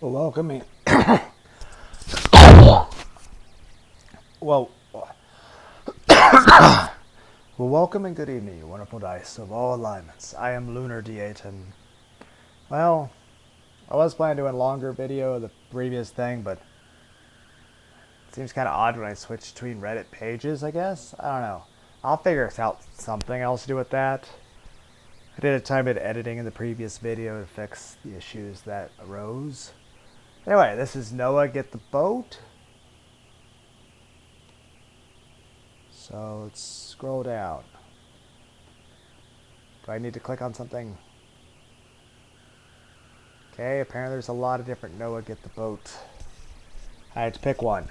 Well, welcoming. Well, well, welcome and good evening, you wonderful dice of all alignments. I am Lunar D8, and well, I was planning to do a longer video of the previous thing, but it seems kind of odd when I switch between Reddit pages. I guess I don't know. I'll figure out something else to do with that. I did a tiny bit of editing in the previous video to fix the issues that arose. Anyway, this is Noah Get the Boat. So let's scroll down. Do I need to click on something? Okay, apparently there's a lot of different Noah Get the Boat. I had to pick one.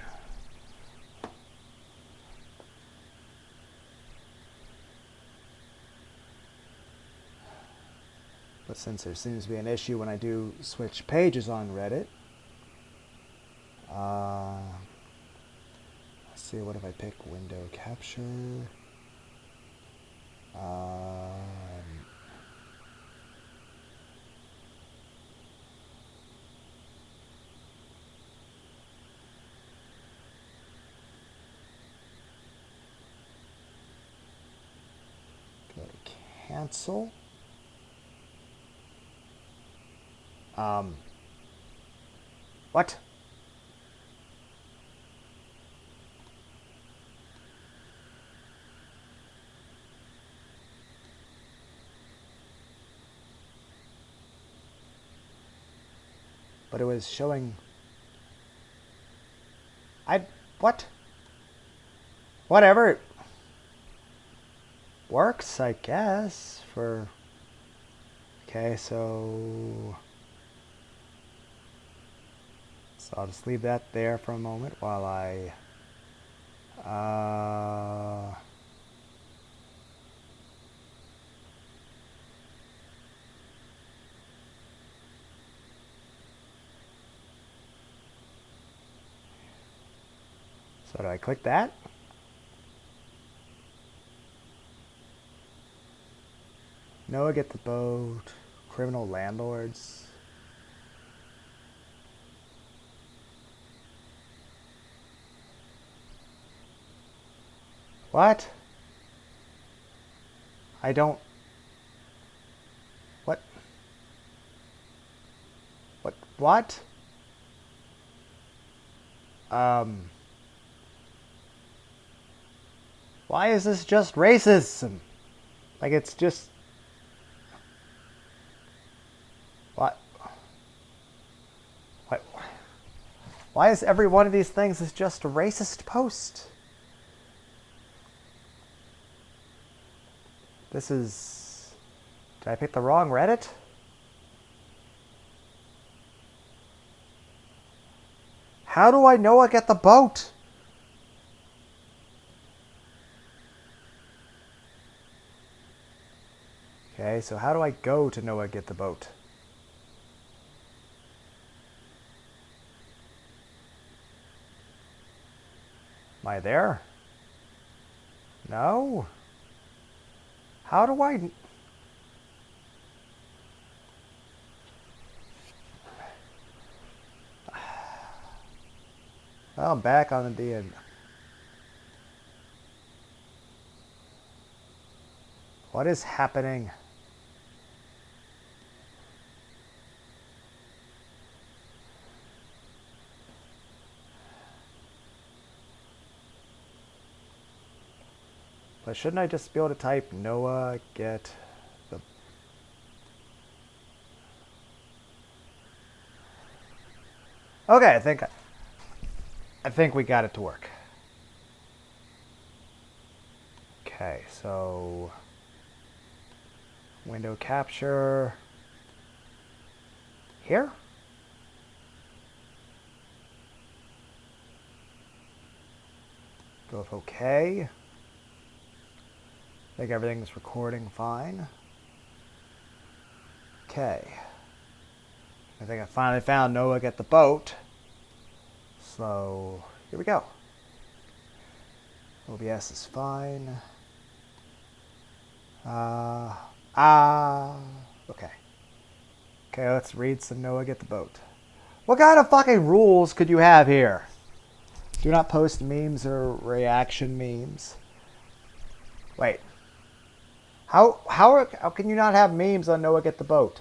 But since there seems to be an issue when I do switch pages on Reddit, let's see, what if I pick window capture? Go to cancel. What? But it was showing... What? Whatever. Works, I guess, for... Okay, so I'll just leave that there for a moment while I... So do I click that? Noah Get the Boat. Criminal landlords. What? I don't... What? What? Why is this just racism? Like, it's just... What? What? Why is every one of these things is just a racist post? This is... Did I pick the wrong Reddit? How do I know I get the boat? Okay, so how do I go to Noah Get the Boat? Am I there? No? How do I... Well, I'm back on the DM. What is happening? But shouldn't I just be able to type Noah Get the... Okay, I think we got it to work. Okay, so window capture here. Go with OK. I think everything's recording fine. Okay. I think I finally found Noah Get the Boat. So here we go. OBS is fine. Okay. Okay, let's read some Noah Get the Boat. What kind of fucking rules could you have here? Do not post memes or reaction memes. Wait. How can you not have memes on Noah Get the Boat?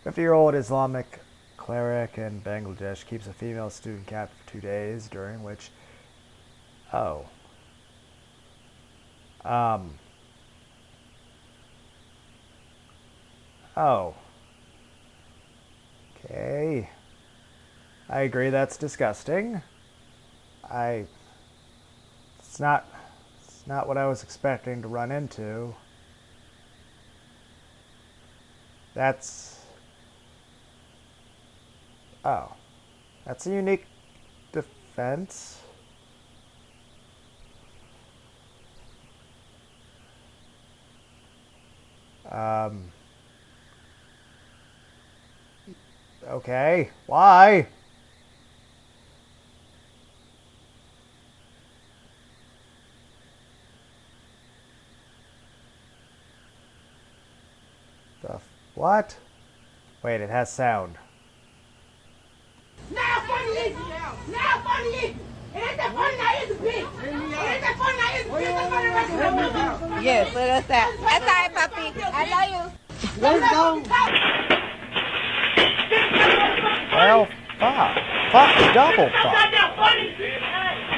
50-year-old Islamic cleric in Bangladesh keeps a female student captive for 2 days, during which... Oh. Oh. Okay. I agree that's disgusting. It's not what I was expecting to run into. That's... Oh. That's a unique defense. Okay. Why? What? Wait, it has sound. Now funny is now funny is it ain't that funny now is a bitch. It ain't that funny now is a bitch. That's funny right. Yes, let us out. That's all right, puppy. I love you. Let's go. Well, fuck. Fuck, double fuck. That's not funny.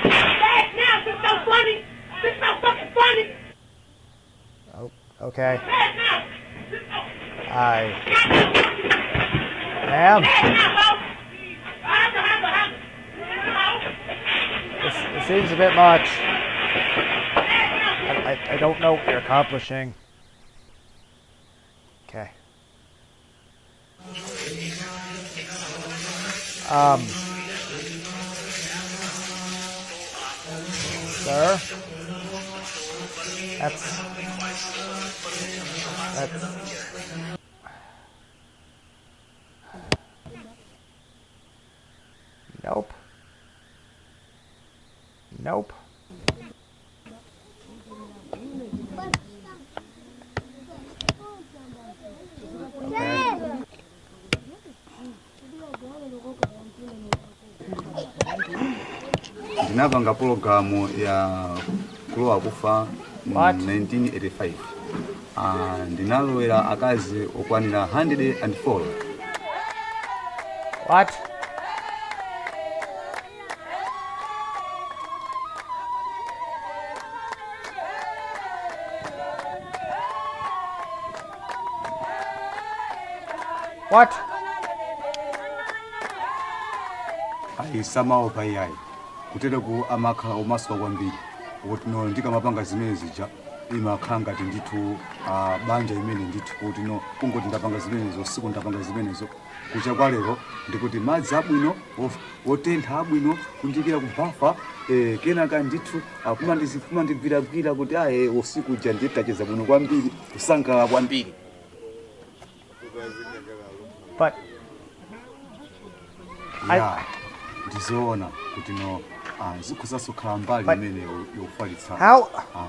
Back now, it's so funny. It's so fucking funny. Oh, okay. Back now. Ma'am. This seems a bit much. I don't know what you're accomplishing. Okay. Sir? That's... Nope. Nope. Okay. Ndinapanga pologalamu ya kulowa kufa mu What? 1985. Ndinalowera akazi okwanira 104. What? What? Aisamawo payayi kutera ku amakhala omasuka kwambiri kuti no ndikamapanga zimene zija imakhala ngati ndithu banja imene ndithu kuti no kungoti ndapanga zimenezo siku ndapanga zimenezo kucha kwa lero ndikuti madzi abwino otentha abwino kundikira kubafa kenaka ndithu kumandibviragwira kuti usiku uja nditacheza bwino kwambiri kusangalala kwambiri. But... Yeah. Ndizoona kuti no zikuzasukhala mbali imene yofalitsa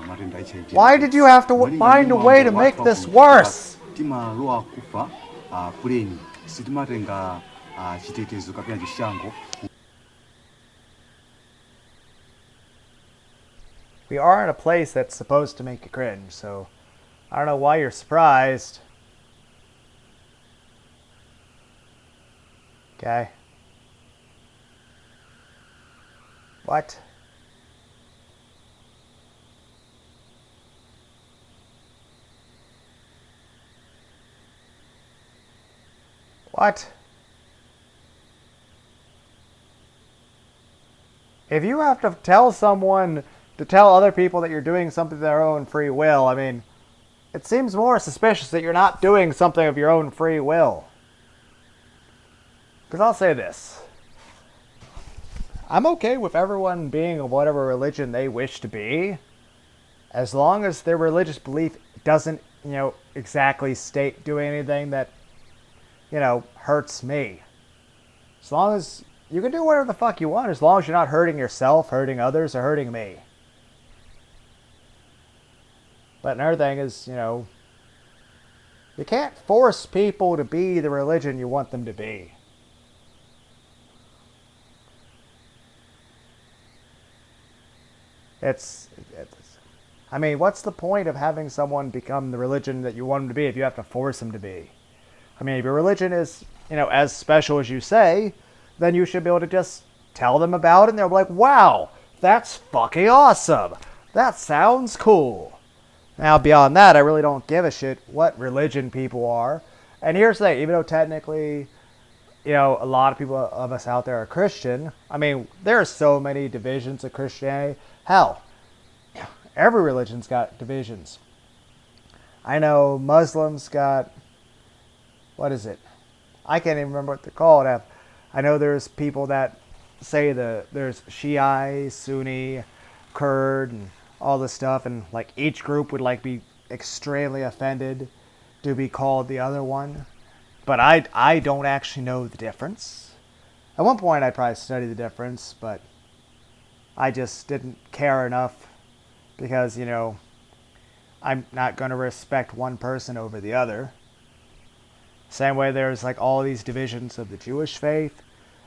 matenda HIV. Why did you have to find a way to make this worse? Timalowa kufa kuleni sitimatenga chitetezo kapena chishango. We are in a place that's supposed to make you cringe, so I don't know why you're surprised. Okay. What? What? If you have to tell someone to tell other people that you're doing something of their own free will, I mean, it seems more suspicious that you're not doing something of your own free will. Because I'll say this. I'm okay with everyone being of whatever religion they wish to be, as long as their religious belief doesn't, exactly state doing anything that, hurts me. As long as you can do whatever the fuck you want, as long as you're not hurting yourself, hurting others, or hurting me. But another thing is, You can't force people to be the religion you want them to be. I mean, what's the point of having someone become the religion that you want them to be if you have to force them to be? I mean, if your religion is, as special as you say, then you should be able to just tell them about it and they'll be like, wow, that's fucking awesome. That sounds cool. Now, beyond that, I really don't give a shit what religion people are. And here's the thing, even though technically, a lot of people of us out there are Christian, I mean, there are so many divisions of Christianity. Hell, every religion's got divisions. I know Muslims got, what is it? I can't even remember what they're called. I know there's people that say there's Shiite, Sunni, Kurd, and all this stuff, and like each group would like be extremely offended to be called the other one. But I don't actually know the difference. At one point I'd probably study the difference, but I just didn't care enough because, I'm not going to respect one person over the other. Same way there's like all these divisions of the Jewish faith,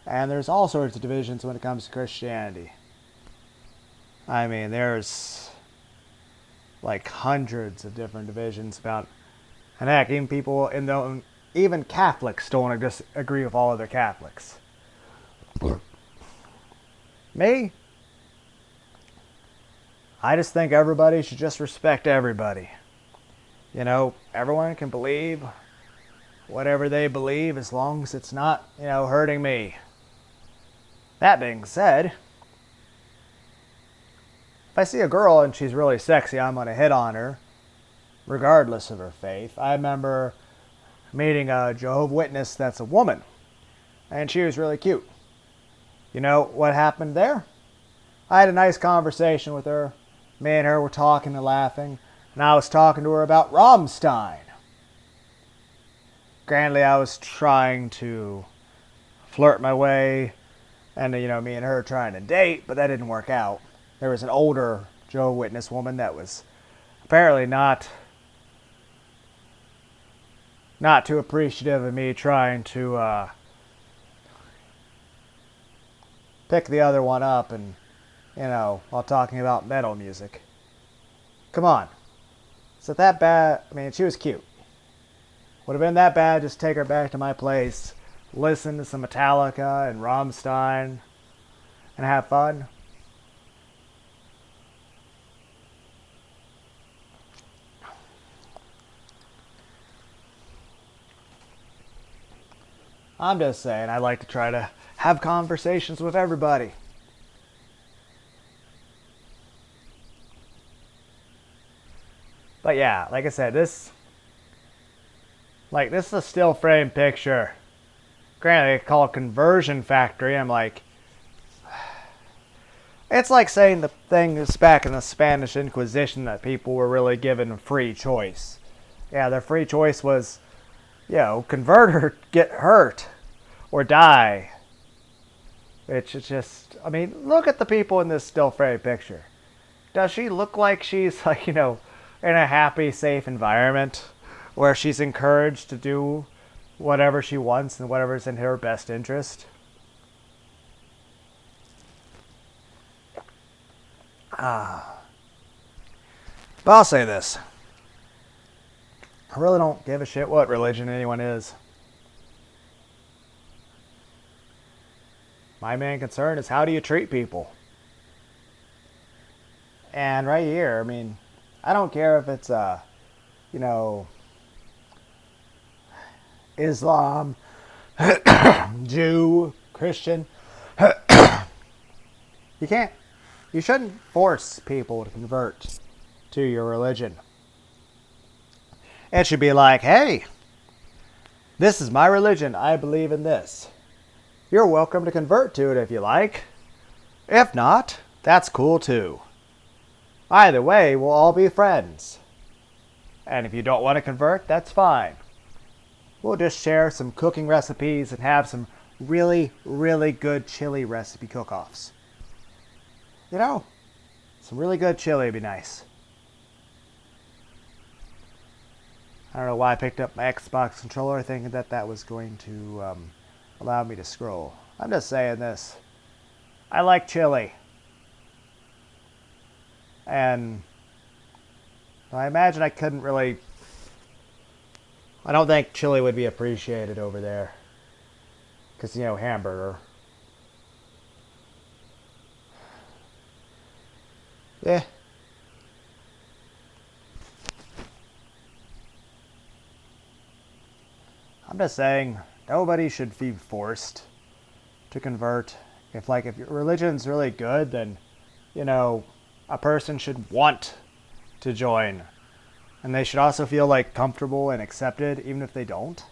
and there's all sorts of divisions when it comes to Christianity. I mean, there's like hundreds of different divisions about, and heck, even Catholics don't just agree with all other Catholics. Me? I just think everybody should just respect everybody. Everyone can believe whatever they believe as long as it's not, hurting me. That being said, if I see a girl and she's really sexy, I'm going to hit on her, regardless of her faith. I remember meeting a Jehovah's Witness that's a woman, and she was really cute. You know what happened there? I had a nice conversation with her. Me and her were talking and laughing, and I was talking to her about Rammstein. Granted, I was trying to flirt my way, and me and her trying to date, but that didn't work out. There was an older Jehovah's Witness woman that was apparently not too appreciative of me trying to pick the other one up and, while talking about metal music. Come on. Is it that bad? I mean, she was cute. Would have been that bad, just take her back to my place, listen to some Metallica and Rammstein, and have fun. I'm just saying, I like to try to have conversations with everybody. But yeah, like I said, this is a still frame picture. Granted, they call it Conversion Factory. I'm like, it's like saying the thing is back in the Spanish Inquisition that people were really given free choice. Yeah, their free choice was, convert or get hurt or die. Which is just, I mean, look at the people in this still frame picture. Does she look like she's like, in a happy, safe environment where she's encouraged to do whatever she wants and whatever's in her best interest? But I'll say this. I really don't give a shit what religion anyone is. My main concern is how do you treat people? And right here, I mean, I don't care if it's Islam, Jew, Christian. You shouldn't force people to convert to your religion. It should be like, hey, this is my religion. I believe in this. You're welcome to convert to it if you like. If not, that's cool too. Either way, we'll all be friends. And if you don't want to convert, that's fine. We'll just share some cooking recipes and have some really, really good chili recipe cook-offs. Some really good chili would be nice. I don't know why I picked up my Xbox controller thinking that that was going to allow me to scroll. I'm just saying this. I like chili. And I imagine I couldn't really... I don't think chili would be appreciated over there. Because, you know, hamburger. Yeah. I'm just saying, nobody should be forced to convert. If your religion's really good, then, you know, a person should want to join. And they should also feel like comfortable and accepted, even if they don't.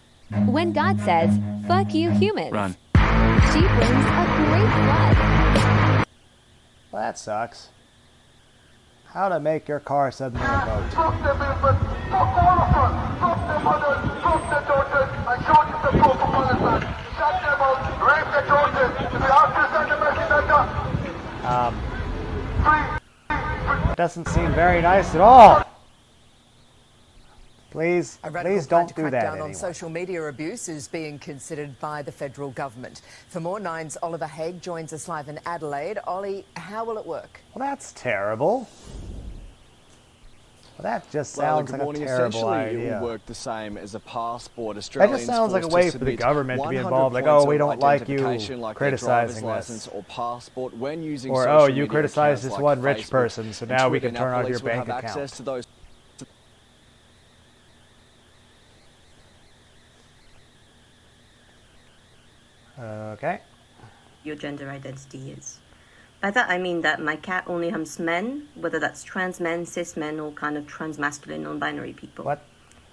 When God says, fuck you humans, Run. she brings a great flood. Well, that sucks. How to make your car suddenly a boat. Fuck them infants, fuck all of us, fuck their mothers, fuck their daughters, and show them support for Palestine. Shut them out, rape their daughters, if you have to send a message like that. It doesn't seem very nice at all. Please don't do that crackdown on anymore. social media abuse is being considered by the federal government. For more, Nine's Oliver Haig joins us live in Adelaide. Ollie, how will it work? Well, that's terrible. Well, that just sounds like a terrible idea. It will work the same as a passport. That Australians just sounds like a forced way to for the submit government to be 100 involved. Like, points oh, we of don't like you identification, like their criticizing driver's this. license or passport when using Or, social oh, you media criticized accounts this like one rich Facebook person, so and now we Twitter. can turn off your Police will bank have account. access to those. Okay. Your gender identity is. By that I mean that my cat only humps men, whether that's trans men, cis men, or kind of trans-masculine, non-binary people. What?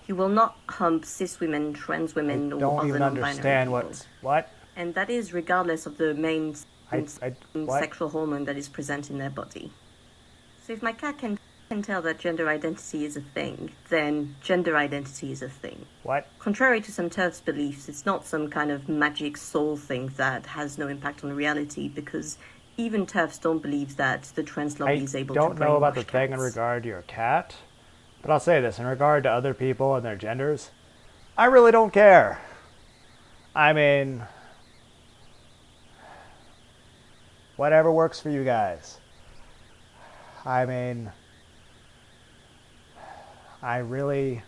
He will not hump cis women, trans I women, or don't other even non-binary understand people. what? And that is regardless of the main what? sexual hormone that is present in their body. So if my cat can tell that gender identity is a thing, then gender identity is a thing. What? Contrary to some TERFs beliefs, it's not some kind of magic soul thing that has no impact on reality, because even TERFs don't believe that the trans lobby is able to I don't know about the brainwash thing in cats. regard to your cat, but I'll say this, in regard to other people and their genders, I really don't care. I mean, whatever works for you guys. I mean, I really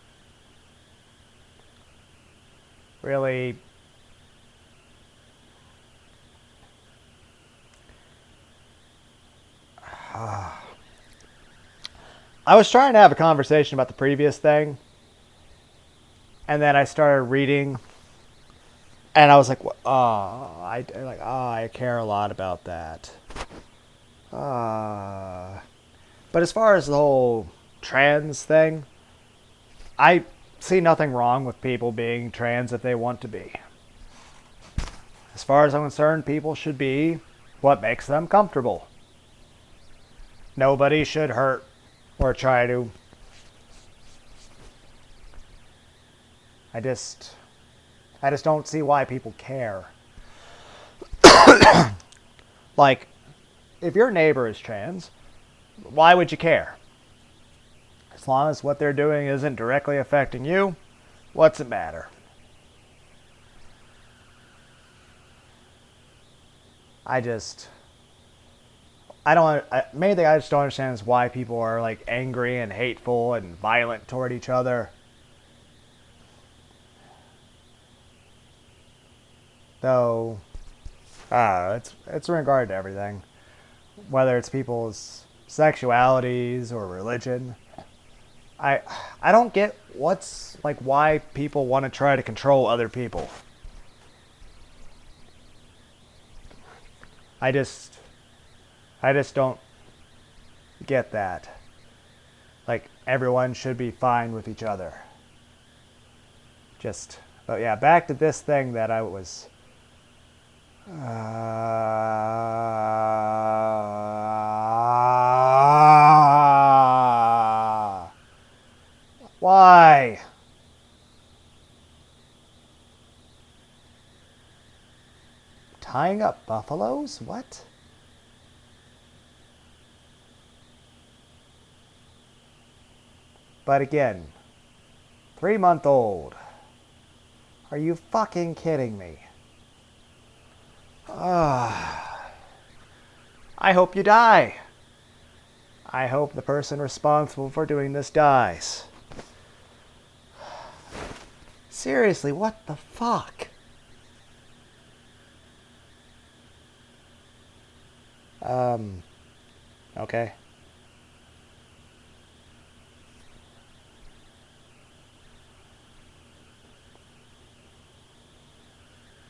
I was trying to have a conversation about the previous thing, and then I started reading, and I was like, I care a lot about that. But as far as the whole trans thing, I see nothing wrong with people being trans if they want to be. As far as I'm concerned, people should be what makes them comfortable. Nobody should hurt or try to. I just don't see why people care. Like, if your neighbor is trans, why would you care? As long as what they're doing isn't directly affecting you, what's it matter? Main thing I just don't understand is why people are like angry and hateful and violent toward each other. Though, it's in regard to everything, whether it's people's sexualities or religion. I don't get why people want to try to control other people. I just don't get that. Like, everyone should be fine with each other. But yeah, back to this thing that I was... Why? Tying up buffaloes? What? But again, 3-month-old. Are you fucking kidding me? I hope you die. I hope the person responsible for doing this dies. Seriously, what the fuck? Okay.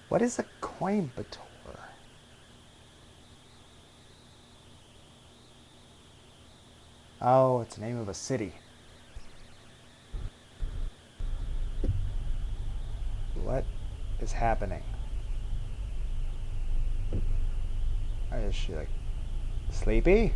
What is a coimbator? Oh, it's the name of a city. What is happening? Is she like sleepy?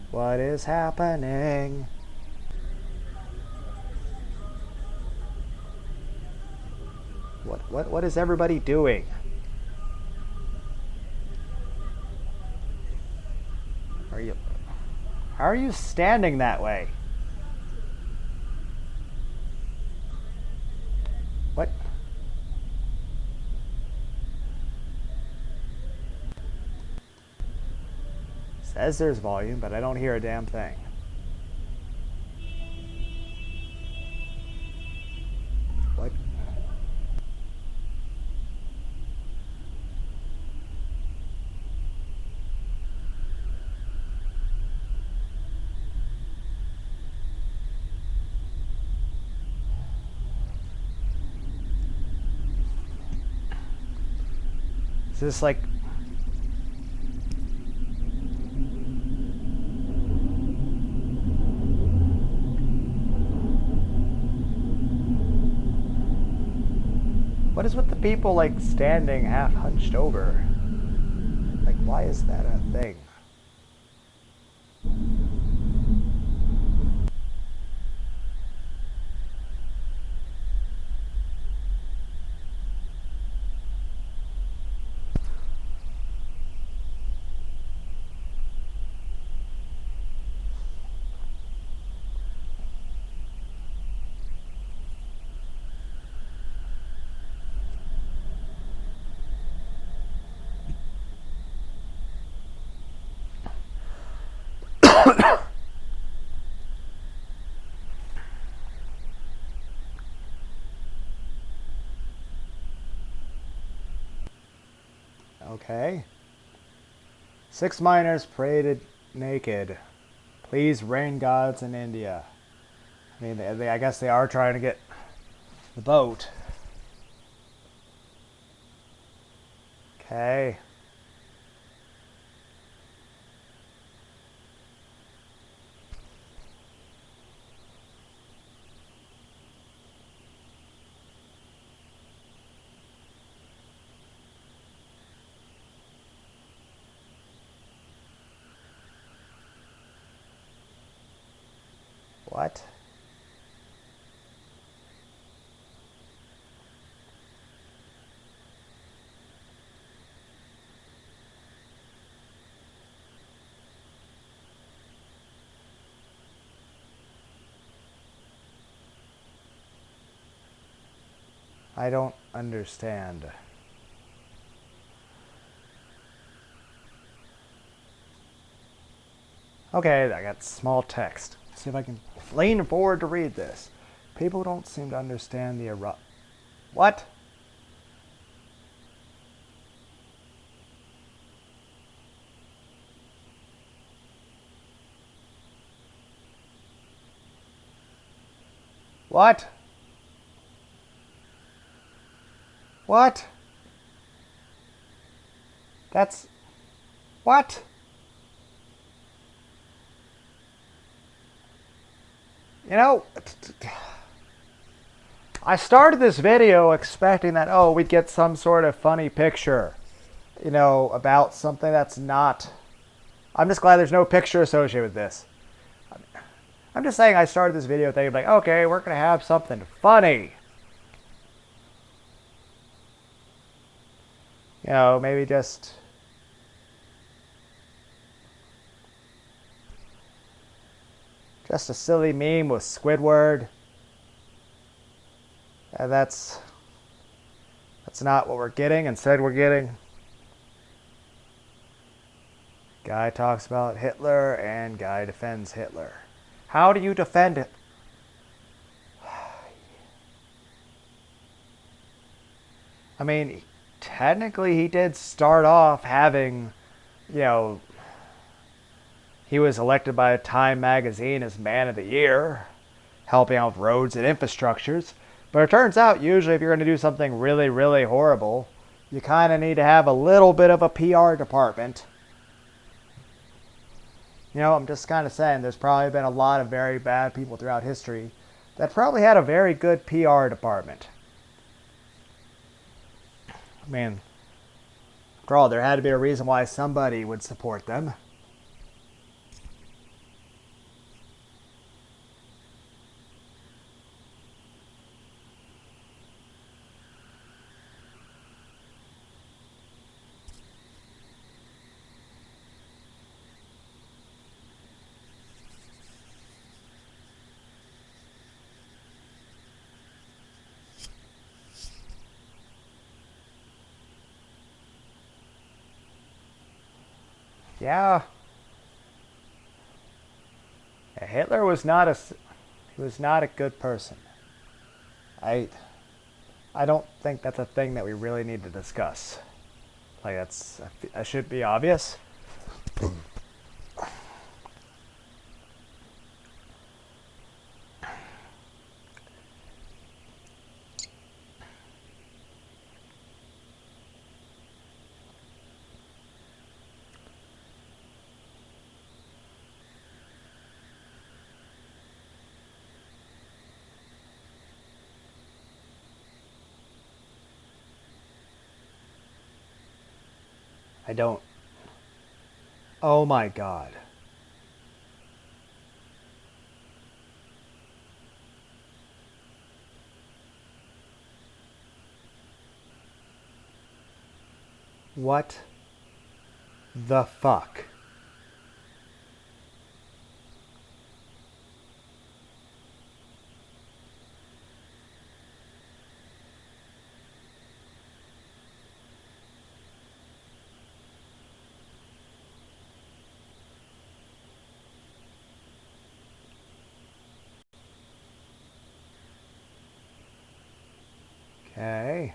What is happening? What is everybody doing? How are you standing that way? What? Says there's volume, but I don't hear a damn thing. What? Is this like... What is with the people like standing half hunched over? Like, why is that a thing? Okay. 6 miners paraded naked. Please, rain gods in India. I mean, I guess they are trying to get the boat. Okay. What? I don't understand. Okay, I got small text. Let's see if I can lean forward to read this. People don't seem to understand the What? What? What? That's... What? You know, I started this video expecting that, oh, we'd get some sort of funny picture, you know, about something that's not... I'm just glad there's no picture associated with this. I'm just saying I started this video thinking, like, okay, we're going to have something funny. You know, maybe just a silly meme with Squidward. And that's not what we're getting. Instead, we're getting guy talks about Hitler and guy defends Hitler. How do you defend it? I mean, technically he did start off having, you know, he was elected by Time magazine as Man of the Year, helping out with roads and infrastructures. But it turns out, usually if you're going to do something really, really horrible, you kind of need to have a little bit of a PR department. You know, I'm just kind of saying there's probably been a lot of very bad people throughout history that probably had a very good PR department. I mean, after all, there had to be a reason why somebody would support them. Yeah. Hitler was not a good person. I don't think that's a thing that we really need to discuss. Like that should be obvious. I don't. Oh my God. What the fuck? Okay.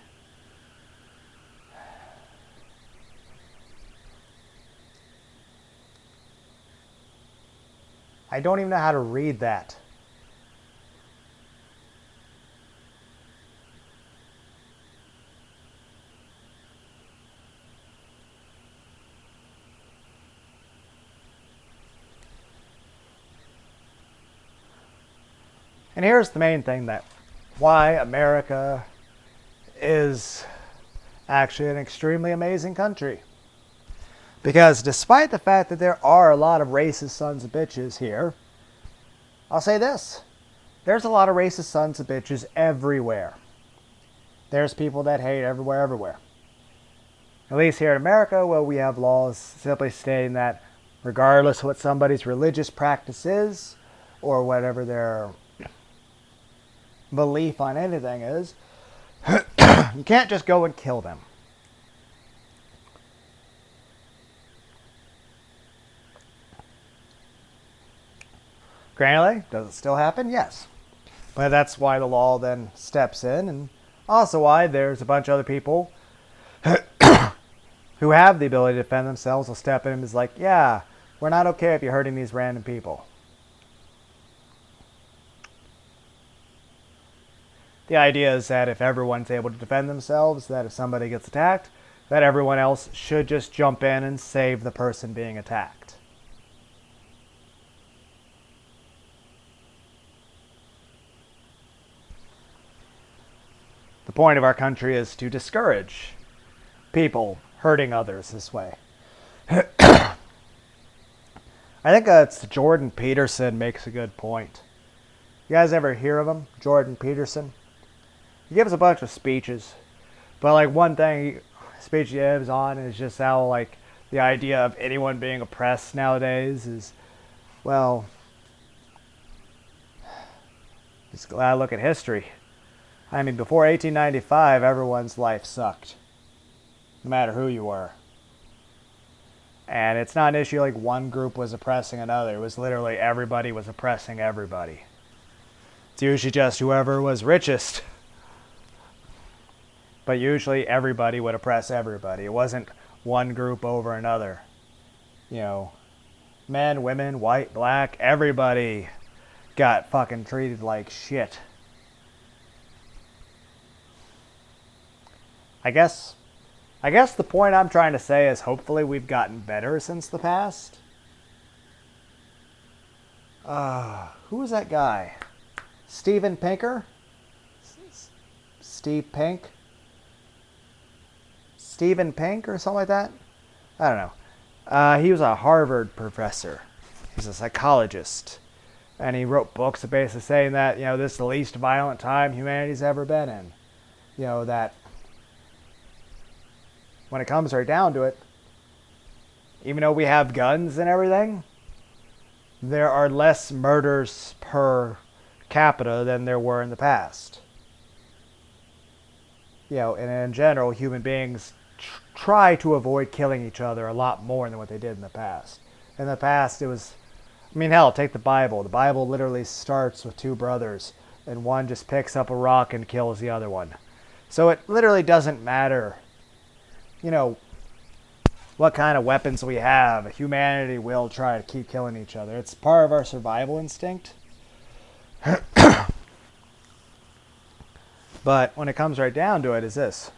I don't even know how to read that. And here's the main thing that why America is actually an extremely amazing country. Because despite the fact that there are a lot of racist sons of bitches here, I'll say this. There's a lot of racist sons of bitches everywhere. There's people that hate everywhere. At least here in America, well, we have laws simply stating that regardless of what somebody's religious practice is, or whatever their belief on anything is, you can't just go and kill them. Granted, does it still happen? Yes. But that's why the law then steps in, and also why there's a bunch of other people who have the ability to defend themselves will step in and is like, yeah, we're not okay if you're hurting these random people. The idea is that if everyone's able to defend themselves, that if somebody gets attacked, that everyone else should just jump in and save the person being attacked. The point of our country is to discourage people hurting others this way. I think it's Jordan Peterson makes a good point. You guys ever hear of him? Jordan Peterson? He gives a bunch of speeches. But like one thing he speech he gives on is just how, like, the idea of anyone being oppressed nowadays is, well, just glad I look at history. I mean, before 1895, everyone's life sucked, no matter who you were. And it's not an issue like one group was oppressing another. It was literally everybody was oppressing everybody. It's usually just whoever was richest. But usually everybody would oppress everybody. It wasn't one group over another. You know, men, women, white, black, everybody got fucking treated like shit. I guess the point I'm trying to say is hopefully we've gotten better since the past. Who was that guy? Steven Pinker? Steve Pink? Steven Pink or something like that? I don't know. He was a Harvard professor. He's a psychologist. And he wrote books basically saying that, you know, this is the least violent time humanity's ever been in. You know, that when it comes right down to it, even though we have guns and everything, there are less murders per capita than there were in the past. You know, and in general, human beings try to avoid killing each other a lot more than what they did in the past. In the past, it was, I mean, hell, take the Bible. The Bible literally starts with two brothers, and one just picks up a rock and kills the other one. So it literally doesn't matter, you know, what kind of weapons we have. Humanity will try to keep killing each other. It's part of our survival instinct. But when it comes right down to it, is this.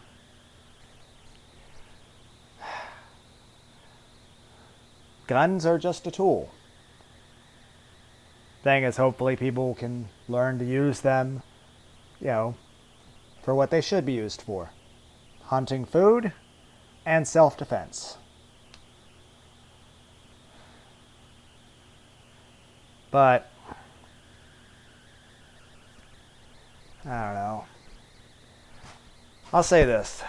Guns are just a tool. Thing is, hopefully people can learn to use them, you know, for what they should be used for. Hunting food and self-defense. But I don't know. I'll say this.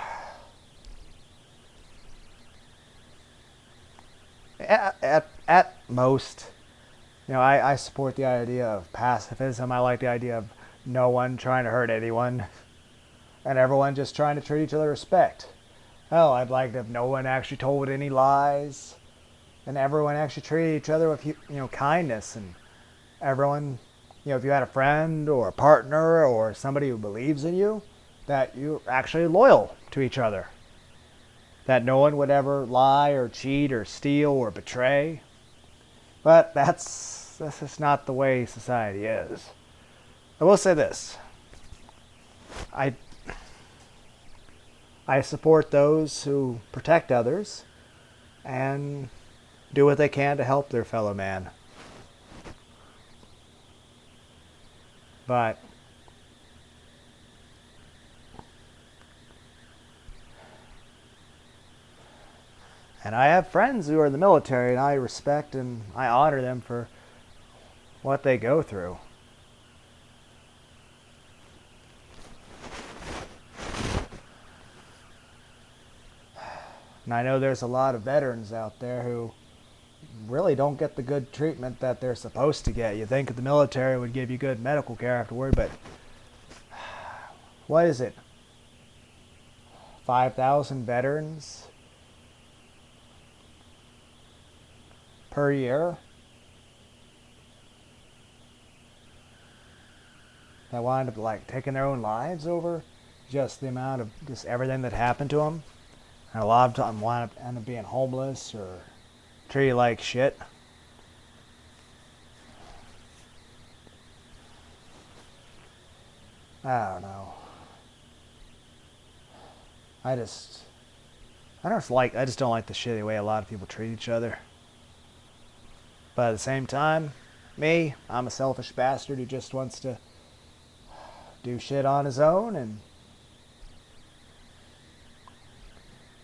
At most, you know, I support the idea of pacifism. I like the idea of no one trying to hurt anyone and everyone just trying to treat each other with respect. Hell, I'd like to have no one actually told any lies and everyone actually treated each other with, you know, kindness, and everyone, you know, if you had a friend or a partner or somebody who believes in you, that you're actually loyal to each other. That no one would ever lie or cheat or steal or betray. But that's just not the way society is. I will say this. I support those who protect others and do what they can to help their fellow man. But and I have friends who are in the military, and I respect and I honor them for what they go through. And I know there's a lot of veterans out there who really don't get the good treatment that they're supposed to get. You think the military would give you good medical care afterward, but what is it? 5,000 veterans per year that wind up like taking their own lives over just the amount of just everything that happened to them. And a lot of them wind up being homeless or treated like shit. I don't know. I just don't like the shitty way a lot of people treat each other. But at the same time, I'm a selfish bastard who just wants to do shit on his own, and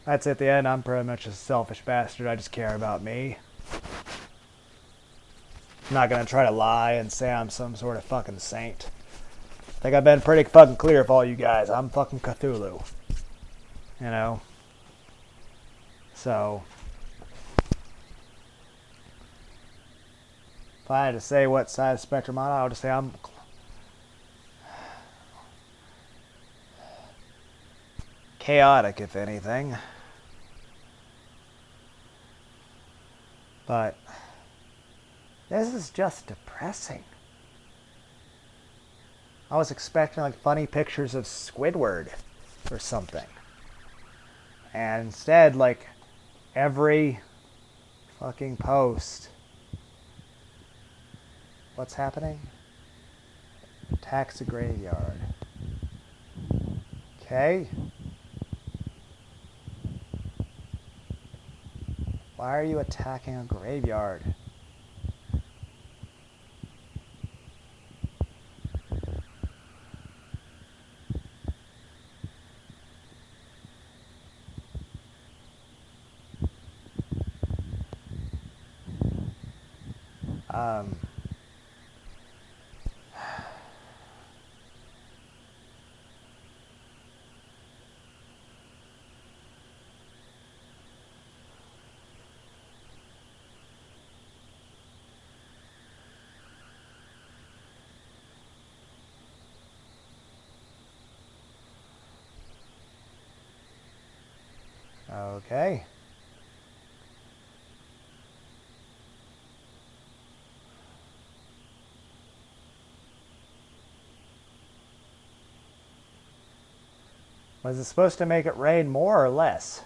that's at the end. I'm pretty much a selfish bastard. I just care about me. I'm not gonna try to lie and say I'm some sort of fucking saint. I think I've been pretty fucking clear with all you guys. I'm fucking Cthulhu. You know? So, if I had to say what side of the spectrum I'm on, I would say I'm chaotic, if anything. But this is just depressing. I was expecting like funny pictures of Squidward or something. And instead, like, every fucking post. What's happening? Attacks a graveyard. Okay. Why are you attacking a graveyard? Okay. Was it supposed to make it rain more or less?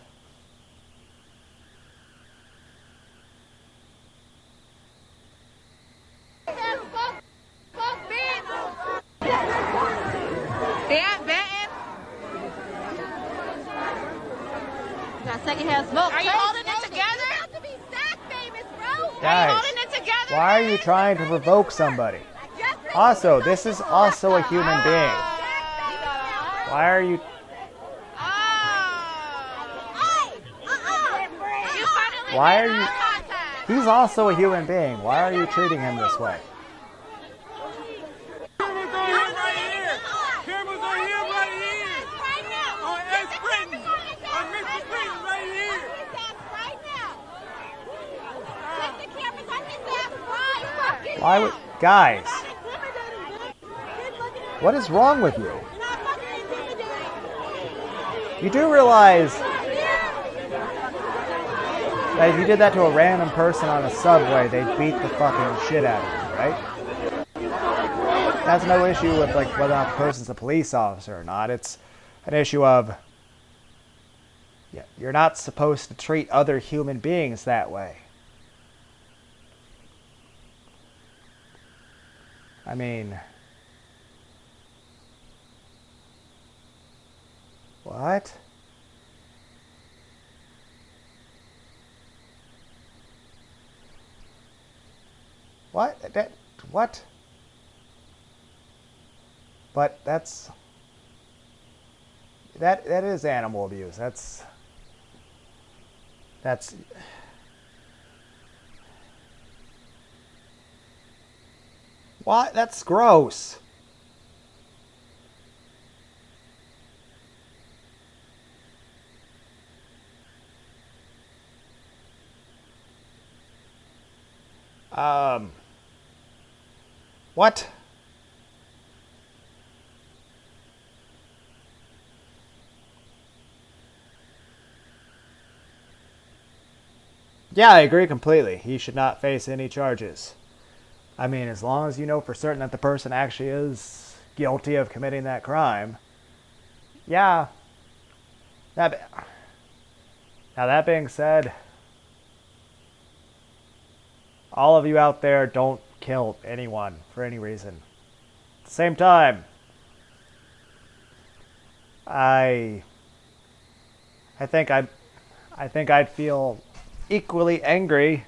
Secondhand smoke. Are you holding it together? You have to be sack famous, bro. Guys, are you holding it together? why are you trying to provoke somebody? Also, this is also a human being. Why are you... Why are you... He's also a human being. Why are you treating him this way? Why would... Guys. What is wrong with you? You do realize that if you did that to a random person on a subway, they'd beat the fucking shit out of you, right? That's no issue with like whether or not the person's a police officer or not. It's an issue of, yeah, you're not supposed to treat other human beings that way. I mean, what? What? What? But that is animal abuse. That's what? That's gross. What? Yeah, I agree completely. He should not face any charges. I mean, as long as you know for certain that the person actually is guilty of committing that crime. Yeah. Now that being said, all of you out there, don't kill anyone for any reason. At the same time, I think I'd feel equally angry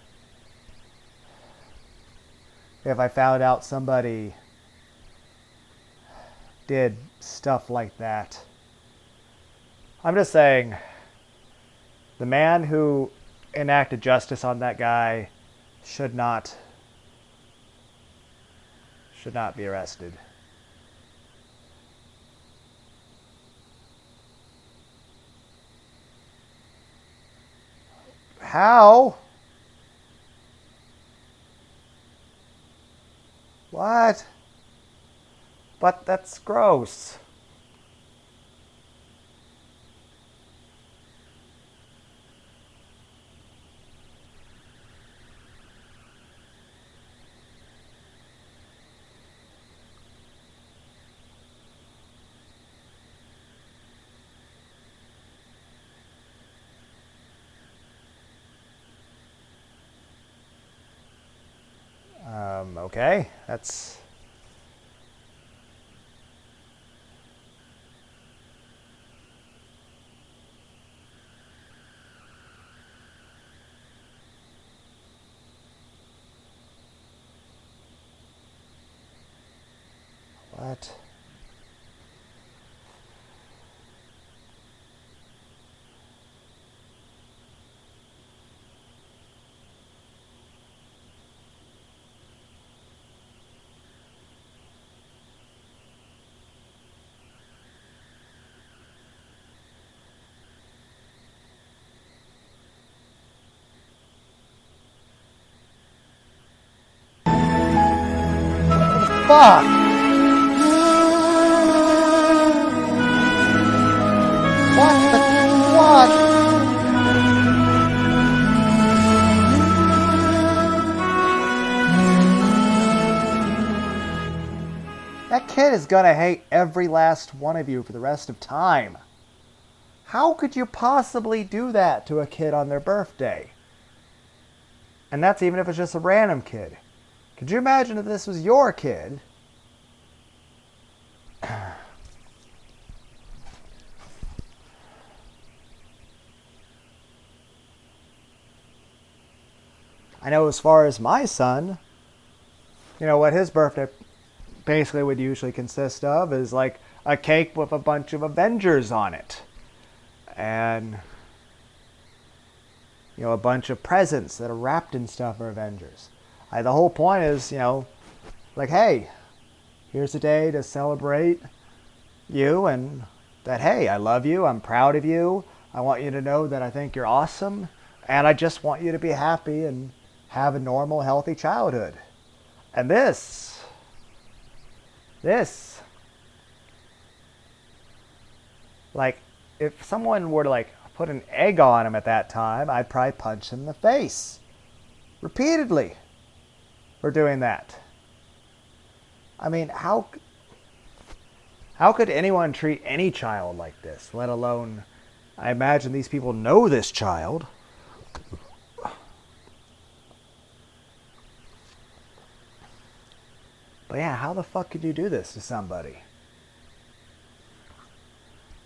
if I found out somebody did stuff like that. I'm just saying, the man who enacted justice on that guy should not be arrested. How? What? But that's gross. Okay, that's... What? Fuck! What the... What? That kid is gonna hate every last one of you for the rest of time. How could you possibly do that to a kid on their birthday? And that's even if it's just a random kid. Could you imagine if this was your kid? I know as far as my son, you know, what his birthday basically would usually consist of is like a cake with a bunch of Avengers on it. And, you know, a bunch of presents that are wrapped in stuff for Avengers. The whole point is, you know, like, hey, here's a day to celebrate you and that, hey, I love you, I'm proud of you, I want you to know that I think you're awesome, and I just want you to be happy and have a normal, healthy childhood. And this, like, if someone were to, like, put an egg on him at that time, I'd probably punch him in the face. Repeatedly. For doing that. I mean, how could anyone treat any child like this, let alone, I imagine these people know this child. But yeah, how the fuck could you do this to somebody?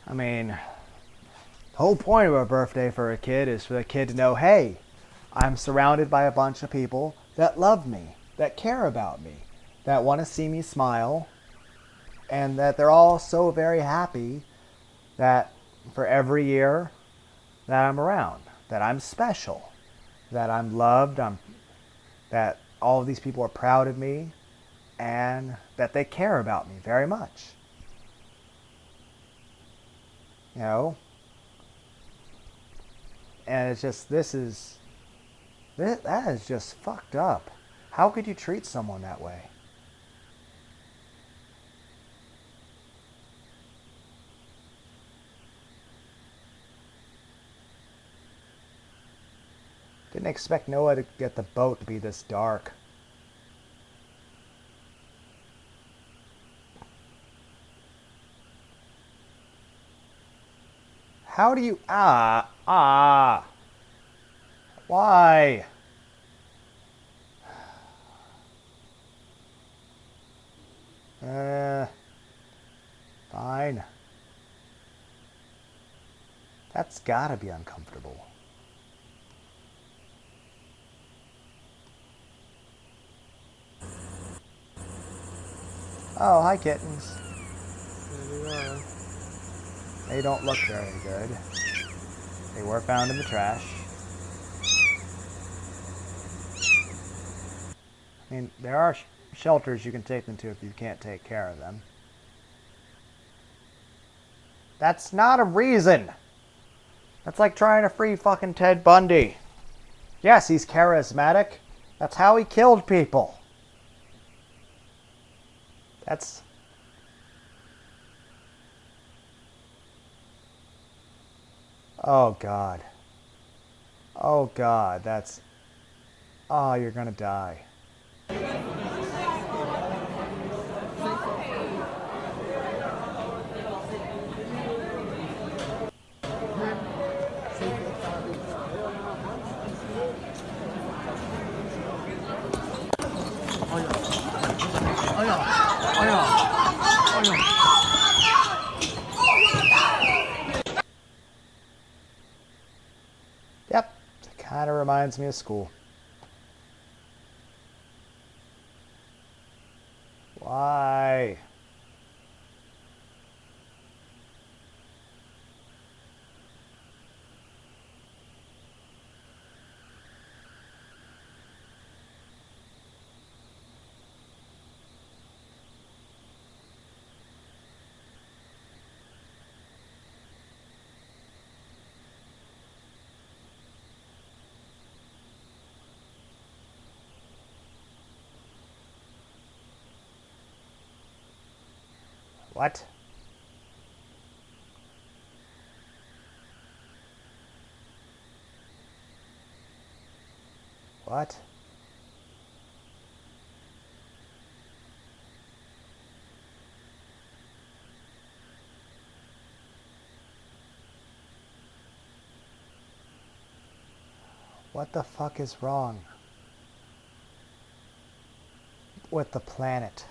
I mean, the whole point of a birthday for a kid is for the kid to know, hey, I'm surrounded by a bunch of people that love me, that care about me, that want to see me smile, and that they're all so very happy that for every year that I'm around, that I'm special, that I'm loved, that all of these people are proud of me, and that they care about me very much. You know? And it's just, that is just fucked up. How could you treat someone that way? Didn't expect Noah to get the boat to be this dark. How do you... Why? Fine. That's gotta be uncomfortable. Oh, hi kittens. They don't look very good. They were found in the trash. I mean, there are shelters you can take them to if you can't take care of them. That's not a reason. That's like trying to free fucking Ted Bundy. Yes, he's charismatic. That's how he killed people. That's... Oh, God. Oh, God, that's... Oh, you're gonna die. Yep, it kind of reminds me of school. Why? What? What? What the fuck is wrong with the planet?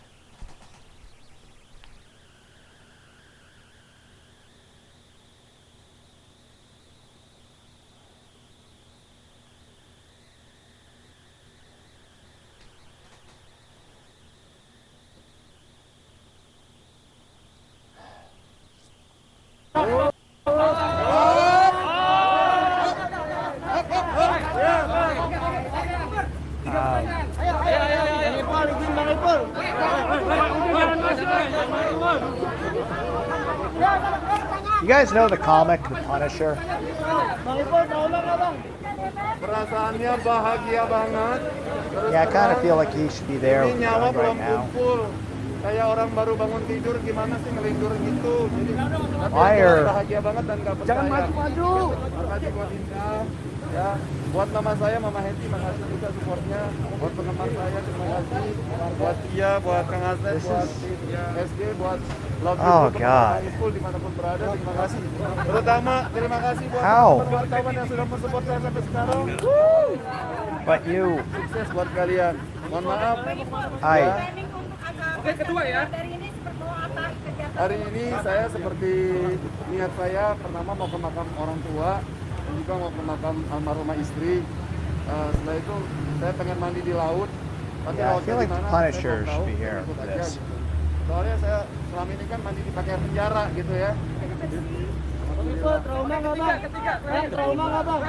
You guys know the comic, The Punisher? Perasaannya bahagia banget. Yeah, I kind of feel like he should be there with the Nyawa gun right belum now. kumpul. Kayak orang baru bangun tidur gimana sih ngelindur gitu. Jadi Why are... bahagia banget dan gak percaya. Jangan maju-maju. Makasih buat Inka. Ya, buat mama saya, Mama Heti, makasih juga supportnya. Buat penggemar saya, terima kasih. Buat Tia, buat Kang Azet, buat SG, buat Love Oh, God. dimanapun berada, terima kasih. Terutama terima kasih buat How? wartawan yang sudah mensupport saya sampai sekarang. But you... Sukses buat kalian. Mohon maaf. Hai. Oke, kedua ya. Hari ini saya seperti niat saya pertama mau ke makam orang tua dan juga mau ke makam almarhumah istri. Setelah itu saya pengen mandi di laut. Tapi Yeah, I lautnya feel like di the mana, Punisher saya belum should be tahu. here Ikut for aja this. gitu. Soalnya saya selama ini kan mandi di pakai penjara gitu ya. Trauma nggak bang? Trauma nggak bang?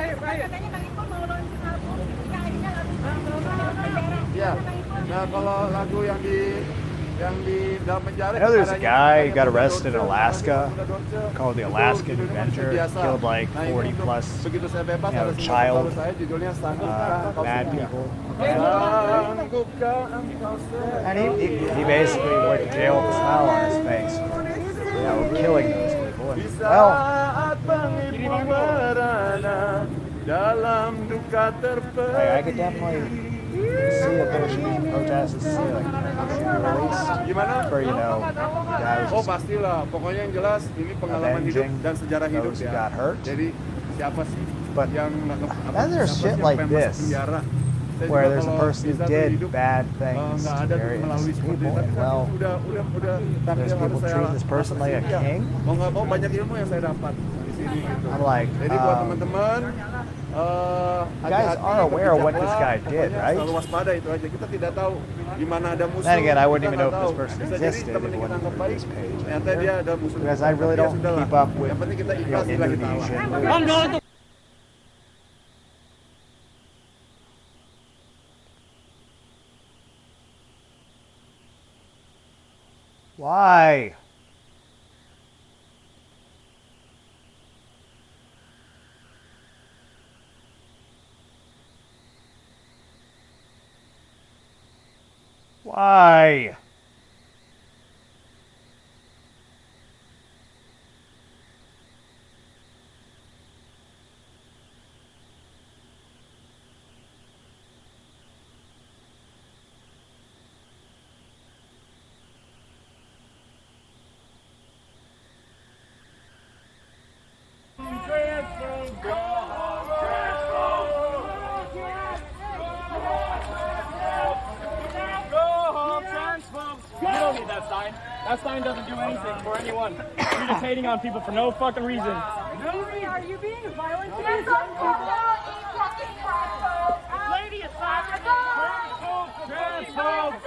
Ya, nah kalau lagu yang di dalam penjara. I know there's a caranya guy who katanya got Buddha arrested in Dorce, Alaska Buddha Dorce. called the Itu Alaskan judulnya Avenger. biasa. Killed like Nah, ini 40 untuk plus begitu saya bebas you know, ada single child, baru saya judulnya Sanggupkah Engkau bad Setia. people. Sanggupkah Engkau Setia. And he basically went to jail with a smile on his face for, you know, killing those people. And, Di well, saat penghimpun merana dalam duka I could definitely see that there should be protests and see like should be released Gimana? for, you know, the guy Oh was just pastilah, pokoknya yang jelas ini pengalaman hidup avenging dan sejarah hidup those who ya. got hurt. Jadi siapa sih But yang then there's shit like this, where there's a person who did bad things to very innocent people, and well, there's people treating this person like a king. Mau nggak mau banyak ilmu yang saya dapat di sini gitu. I'm like, Jadi buat teman-teman, you guys are aware of what this guy did, right? Selalu waspada itu aja. Kita tidak tahu di mana ada musuh. Then again, I wouldn't kita even know nggak if this tahu. person Bisa jadi existed teman if it yang kita wasn't anggap for baik, this page. ternyata dia ada musuh. Because I really Tapi ya don't sudahlah. keep up with, Yang penting kita you know, ikhlas bila kita Indonesian Allah. movies. Why? Why? That sign doesn't do anything for anyone. You're just hating on people for no fucking reason. Lady, are you being violent to these young people? Lady, it's Transphobes!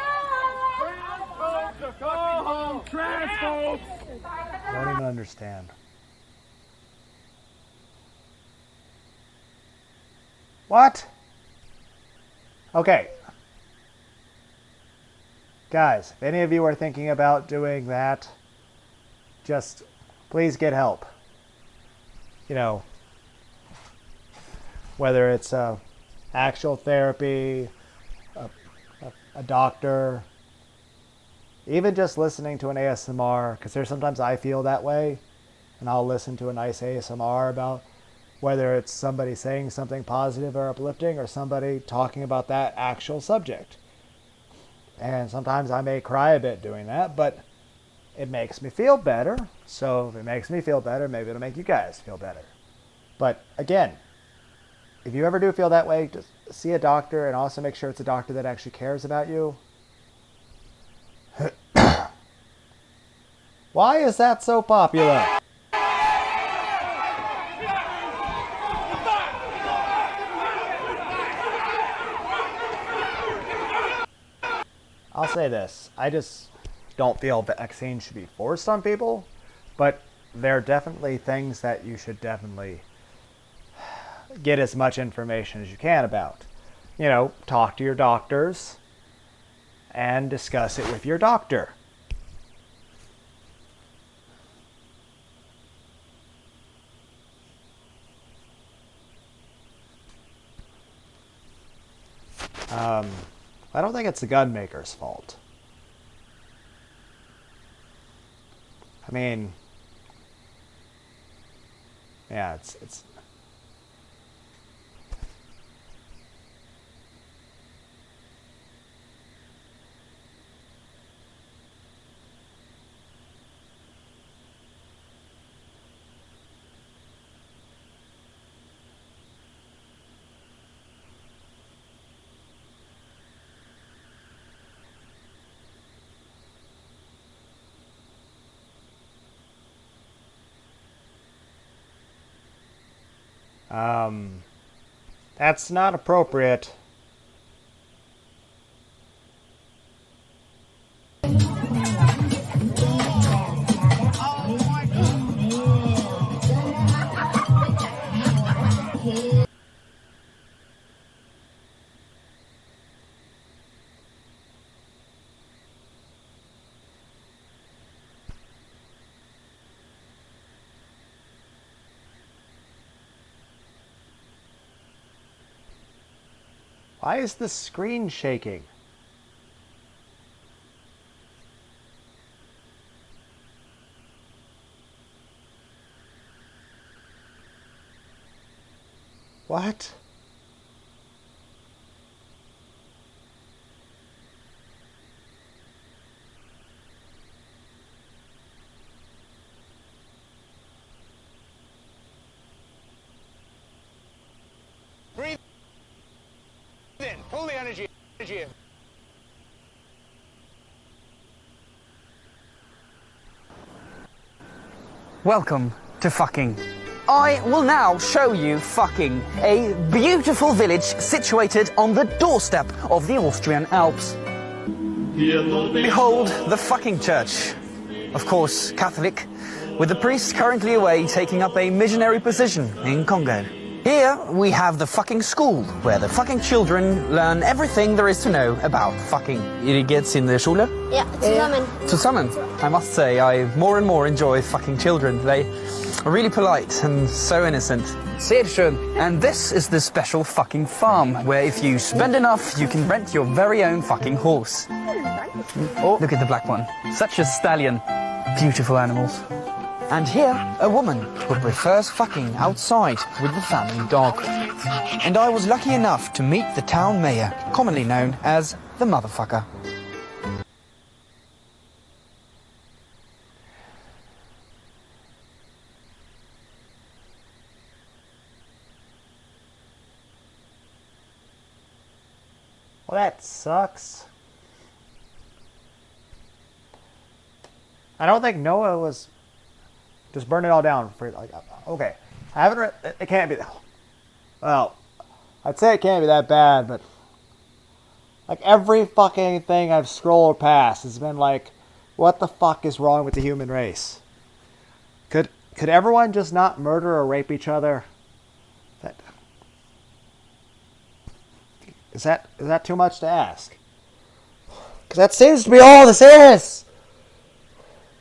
Go home! Transphobes! I don't even understand. What? Okay. Guys, if any of you are thinking about doing that, just please get help. You know, whether it's actual therapy, a doctor, even just listening to an ASMR, because there's sometimes I feel that way, and I'll listen to a nice ASMR about whether it's somebody saying something positive or uplifting or somebody talking about that actual subject. And sometimes I may cry a bit doing that, but it makes me feel better. So if it makes me feel better, maybe it'll make you guys feel better. But again, if you ever do feel that way, just see a doctor, and also make sure it's a doctor that actually cares about you. Why is that so popular? I'll say this, I just don't feel vaccines should be forced on people, but there are definitely things that you should definitely get as much information as you can about. You know, talk to your doctors and discuss it with your doctor. I don't think it's the gun maker's fault. I mean, yeah, it's that's not appropriate. Why is the screen shaking? What? Breathe in. Pull the energy in. Welcome to fucking. I will now show you fucking a beautiful village situated on the doorstep of the Austrian Alps. Behold the fucking church. Of course, Catholic, with the priest currently away taking up a missionary position in Congo. Here we have the fucking school, where the fucking children learn everything there is to know about fucking. Ihr geht's in der Schule? Ja, zusammen. Zusammen. I must say, I more and more enjoy fucking children. They are really polite and so innocent. Sehr schön. And this is the special fucking farm, where if you spend enough, you can rent your very own fucking horse. Oh, look at the black one. Such a stallion. Beautiful animals. And here, a woman who prefers fucking outside with the family dog. And I was lucky enough to meet the town mayor, commonly known as the motherfucker. Well, that sucks. I don't think Noah was just burn it all down for like. Okay, I haven't read. It can't be that. Well, I'd say it can't be that bad, but like every fucking thing I've scrolled past has been like, what the fuck is wrong with the human race? Could everyone just not murder or rape each other? Is that too much to ask? Because that seems to be all this is.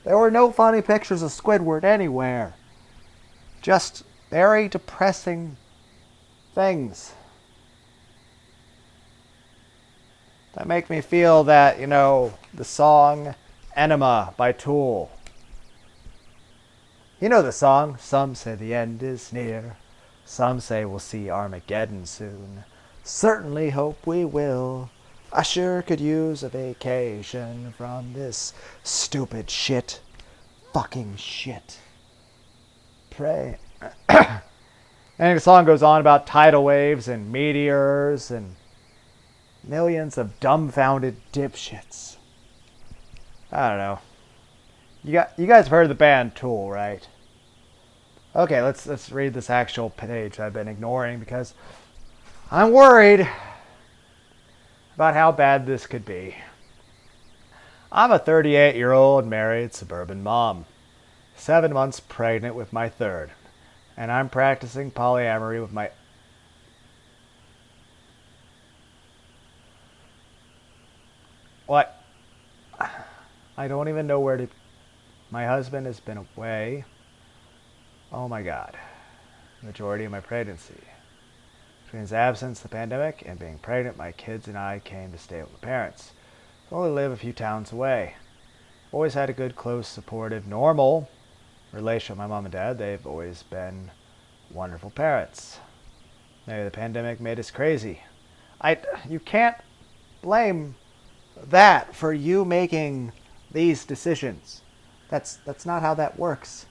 There were no funny pictures of Squidward anywhere. Just very depressing things that make me feel that, you know, the song Enema by Tool. You know the song, some say the end is near. Some say we'll see Armageddon soon. Certainly hope we will. I sure could use a vacation from this stupid shit. Fucking shit. Pray. And the song goes on about tidal waves and meteors and millions of dumbfounded dipshits. I don't know. You guys have heard of the band Tool, right? Okay, let's read this actual page I've been ignoring because I'm worried about how bad this could be. I'm a 38-year-old married suburban mom, 7 months pregnant with my third, and I'm practicing polyamory with my... What? I don't even know where to... My husband has been away. Oh my God. The majority of my pregnancy. Between his absence, the pandemic, and being pregnant, my kids and I came to stay with my parents, who only live a few towns away. Always had a good, close, supportive, normal relationship with my mom and dad. They've always been wonderful parents. Maybe the pandemic made us crazy. You can't blame that for you making these decisions. That's not how that works.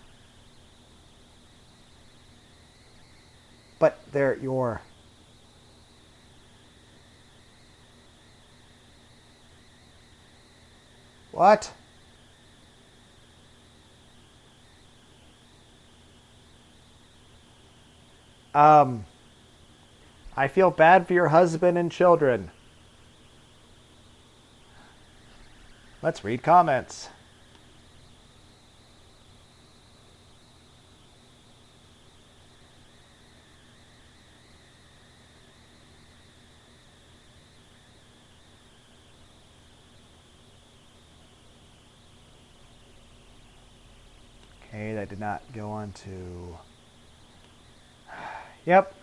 But they're your... What? I feel bad for your husband and children. Let's read comments. Okay, that did not go on to... Yep.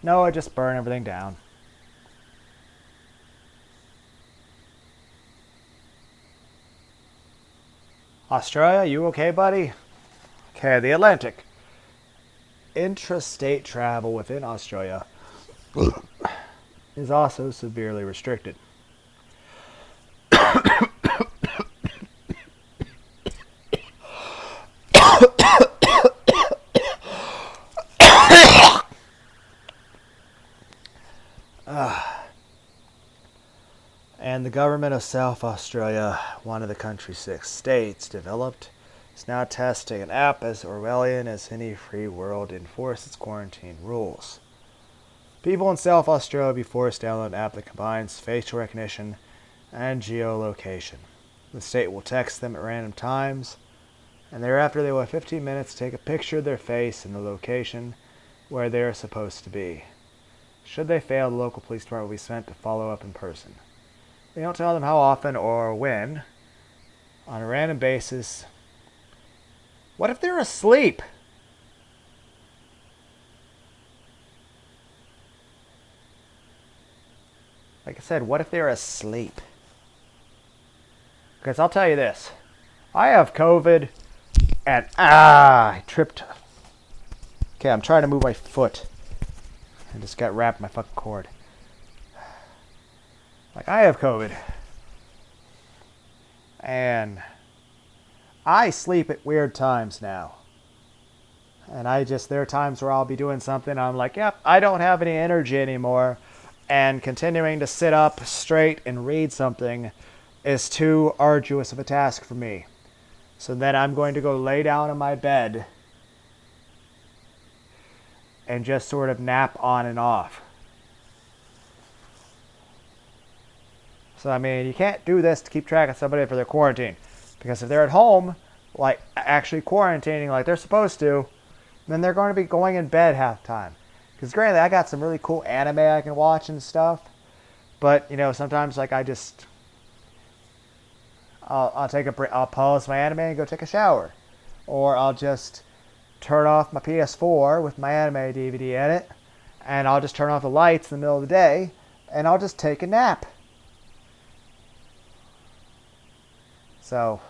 Noah, just burn everything down. Australia, you okay, buddy? Okay, the Atlantic. Intrastate travel within Australia is also severely restricted. And the government of South Australia, one of the country's 6 states, developed, is now testing an app as Orwellian as any free world to enforce its quarantine rules. People in South Australia will be forced to download an app that combines facial recognition and geolocation. The state will text them at random times, and thereafter they will have 15 minutes to take a picture of their face in the location where they are supposed to be. Should they fail, the local police department will be sent to follow up in person. They don't tell them how often or when. On a random basis. What if they're asleep? Like I said, what if they're asleep? Because I'll tell you this. I have COVID and I tripped. Okay, I'm trying to move my foot. I just got wrapped in my fucking cord. Like, I have COVID. And I sleep at weird times now. And there are times where I'll be doing something, and I'm like, yep, I don't have any energy anymore. And continuing to sit up straight and read something is too arduous of a task for me. So then I'm going to go lay down in my bed and just sort of nap on and off. So, I mean, you can't do this to keep track of somebody for their quarantine. Because if they're at home, like, actually quarantining like they're supposed to, then they're going to be going in bed half the time. Because granted, I got some really cool anime I can watch and stuff. But, you know, sometimes, like, I'll pause my anime and go take a shower. Or I'll just turn off my PS4 with my anime DVD in it. And I'll just turn off the lights in the middle of the day. And I'll just take a nap. So...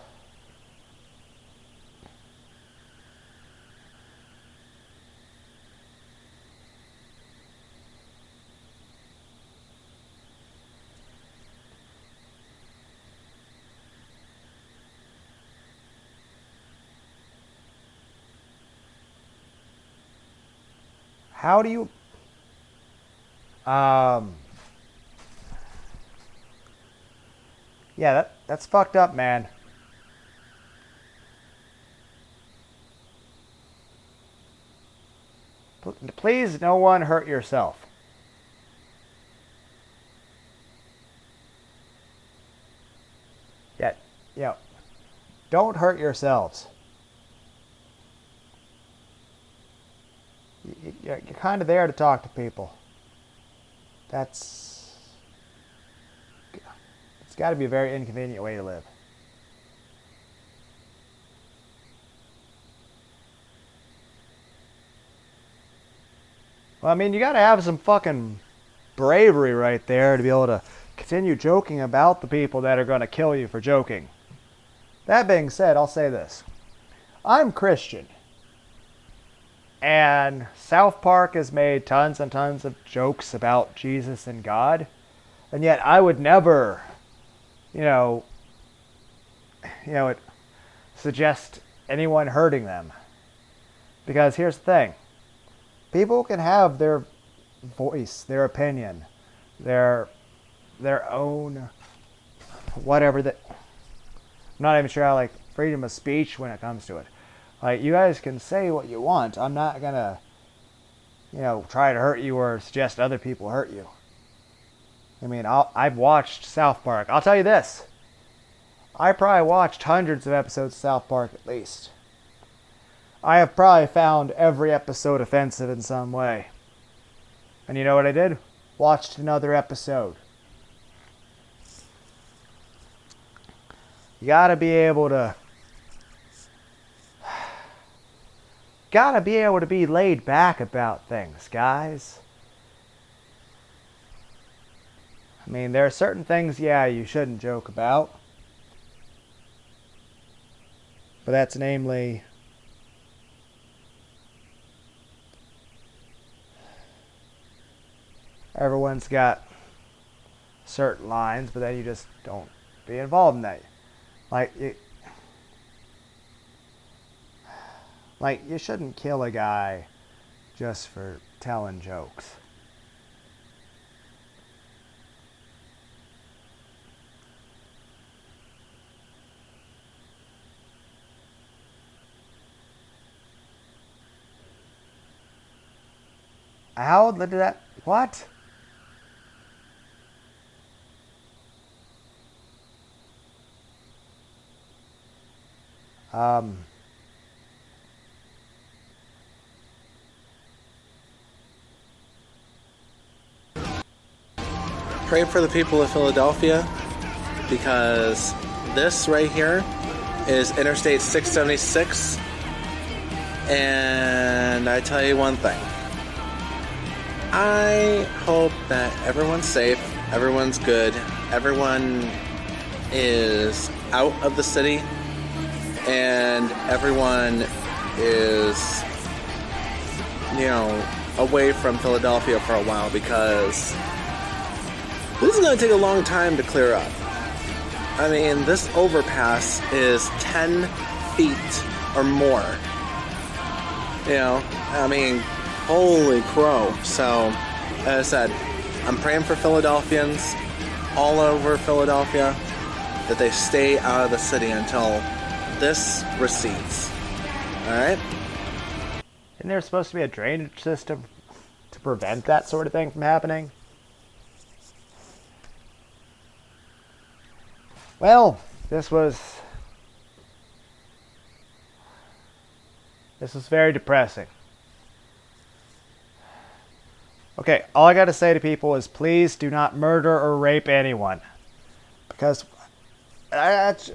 How do you... Yeah, that's fucked up, man. Please, no one hurt yourself. Yeah, don't hurt yourselves. You're kind of there to talk to people. It's got to be a very inconvenient way to live. Well, I mean, you got to have some fucking bravery right there to be able to continue joking about the people that are going to kill you for joking. That being said, I'll say this. I'm Christian. And South Park has made tons and tons of jokes about Jesus and God. And yet I would never, suggest anyone hurting them. Because here's the thing. People can have their voice, their opinion, their own whatever that... I'm not even sure I like freedom of speech when it comes to it. Like, you guys can say what you want. I'm not gonna, try to hurt you or suggest other people hurt you. I mean, I've watched South Park. I'll tell you this. I probably watched hundreds of episodes of South Park at least. I have probably found every episode offensive in some way. And you know what I did? Watched another episode. You gotta be able to... Gotta be able to be laid back about things, guys. I mean, there are certain things, yeah, you shouldn't joke about. But that's namely... Everyone's got certain lines, but then you just don't be involved in that. Like, you shouldn't kill a guy just for telling jokes. How did that... What? Pray for the people of Philadelphia, because this right here is Interstate 676, and I tell you one thing. I hope that everyone's safe, everyone's good, everyone is out of the city, and everyone is, away from Philadelphia for a while, because this is going to take a long time to clear up. I mean, this overpass is 10 feet or more. Holy crow. So, as I said, I'm praying for Philadelphians all over Philadelphia that they stay out of the city until this recedes. Alright? Isn't there supposed to be a drainage system to prevent that sort of thing from happening? Well, this was very depressing. Okay, all I gotta say to people is please do not murder or rape anyone. Because that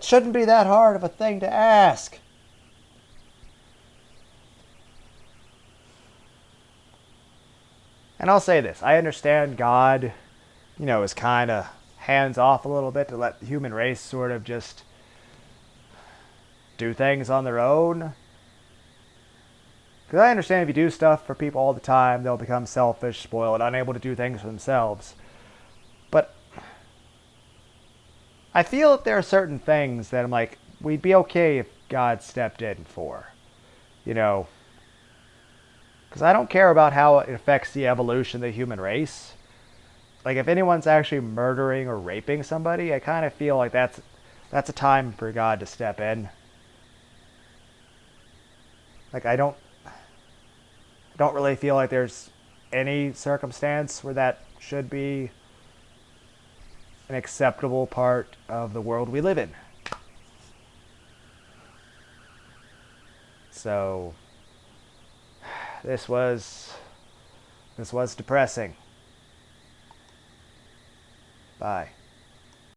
shouldn't be that hard of a thing to ask. And I'll say this, I understand God, is kind of hands off a little bit to let the human race sort of just do things on their own. Because I understand if you do stuff for people all the time, they'll become selfish, spoiled, unable to do things for themselves. But I feel that there are certain things that I'm like, we'd be okay if God stepped in for. Because I don't care about how it affects the evolution of the human race. Like, if anyone's actually murdering or raping somebody, I kind of feel like that's a time for God to step in. Like, I don't really feel like there's any circumstance where that should be an acceptable part of the world we live in. So this was depressing. Bye.